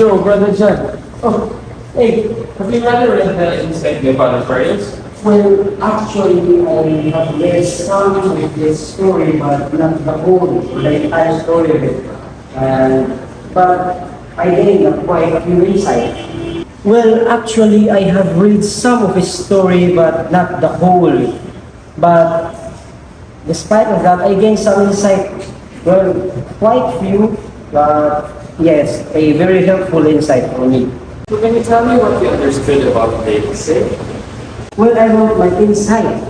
Yo, Brother John. Oh, hey, have you rather read the Inside the Father Prayers? Well, actually, I have read some of this story, but not the whole, the entire story of it. But I gained a quite a few insight. Well, actually, I have read some of his story, but not the whole. But despite of that, I gained some insight. Well, quite few, but yes, a very helpful insight for me. So can you tell me what you understood about the essay? Well, I wrote my insight.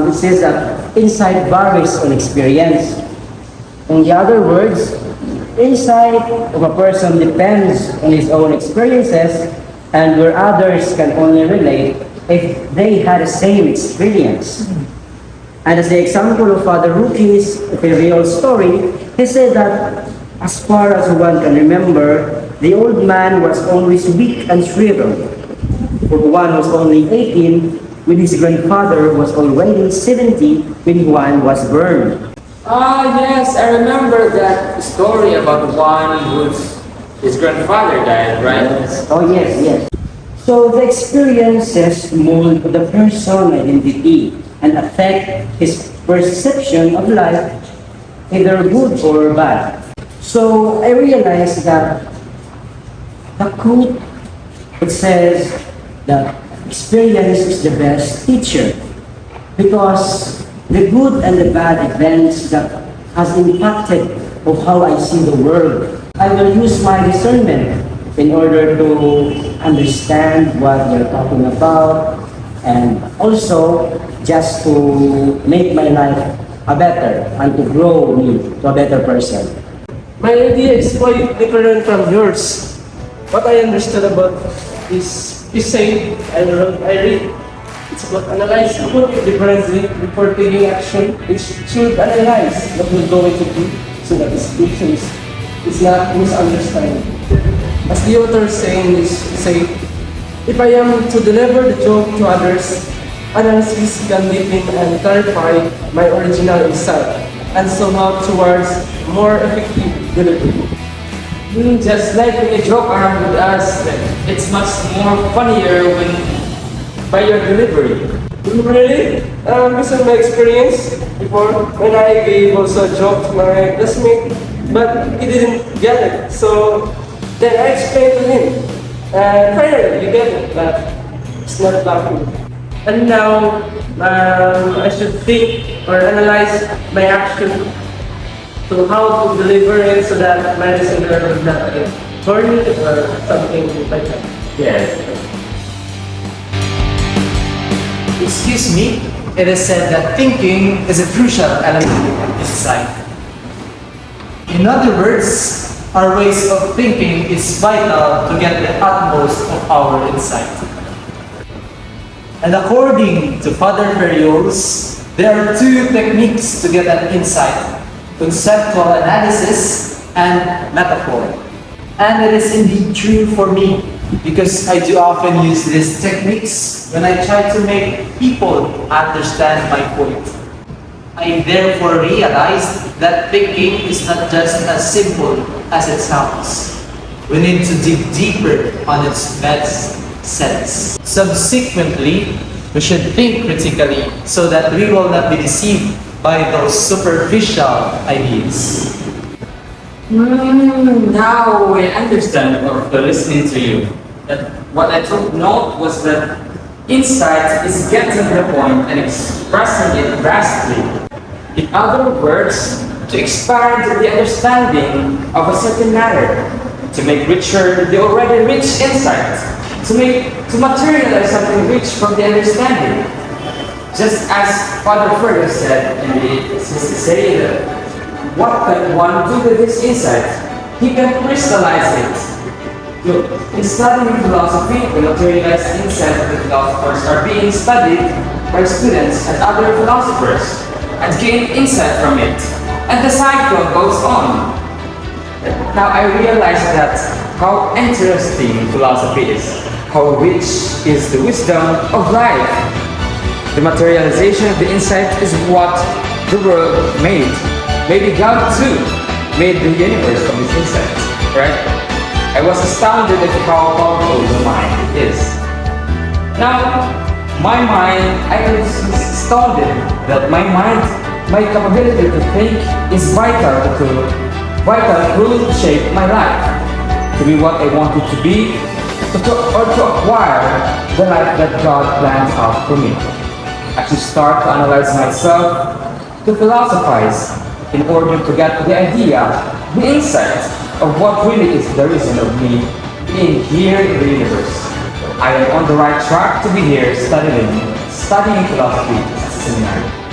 It says that insight varies on experience. In the other words, insight of a person depends on his own experiences, and where others can only relate if they had the same experience. And as the example of Father Rookie's real story, he said that as far as one can remember, the old man was always weak and shriveled. For one was only 18, when his grandfather was already 70 when one was burned. Ah, yes, I remember that story about one his grandfather died, right? Oh yes, yes. So the experiences mold the person's identity and affect his perception of life, either good or bad. So I realized that the quote, it says that experience is the best teacher because the good and the bad events that has impacted of how I see the world. I will use my discernment in order to understand what they're talking about and also just to make my life a better and to grow me to a better person. My idea is quite different from yours. What I understood about this essay I read, it's about analyzing differently before taking action. It should analyze what we're going to do so that this vision is not misunderstood. As the author saying this, say, if I am to deliver the joke to others, analysis can deepen and clarify my original insight and somehow towards more effective delivery. Just like when you joke around with us, it's much more funnier when by your delivery. Really? Based on my experience before, when I gave also a joke to my classmate, but he didn't get it. So then I explained to him, and finally you get it, but it's not laughing. And now I should think or analyze my action to how to deliver it so that my listener will not get corny or something like that. Yes. Excuse me, it is said that thinking is a crucial element of insight. In other words, our ways of thinking is vital to get the utmost of our insight. And according to Father Ferriol's, there are two techniques to get an insight: conceptual analysis and metaphor. And it is indeed true for me, because I do often use these techniques when I try to make people understand my point. I therefore realized that thinking is not just as simple as it sounds. We need to dig deeper on its best sense. Subsequently, we should think critically so that we will not be deceived by those superficial ideas. Now I understand after listening to you. That what I took note was that insight is getting to the point and expressing it vastly. In other words, to expand the understanding of a certain matter, to make richer the already rich insight, to materialize something rich from the understanding. Just as Father Fergus said in his essay, that what can one do with this insight? He can crystallize it. Look, in studying philosophy, the materialized insight of the philosophers are being studied by students and other philosophers and gain insight from it. And the cycle goes on. Now I realize that how interesting philosophy is, how rich is the wisdom of life. The materialization of the insight is what the world made. Maybe God too made the universe from this insight, right? I was astounded at how powerful the mind is. Now, my mind, I was astounded that my mind, my capability to think is vital to shape my life, to be what I wanted to be, or to acquire the life that God plans out for me. I should start to analyze myself, to philosophize, in order to get the idea, the insight of what really is the reason of me being here in the universe. I am on the right track to be here studying philosophy as a seminary.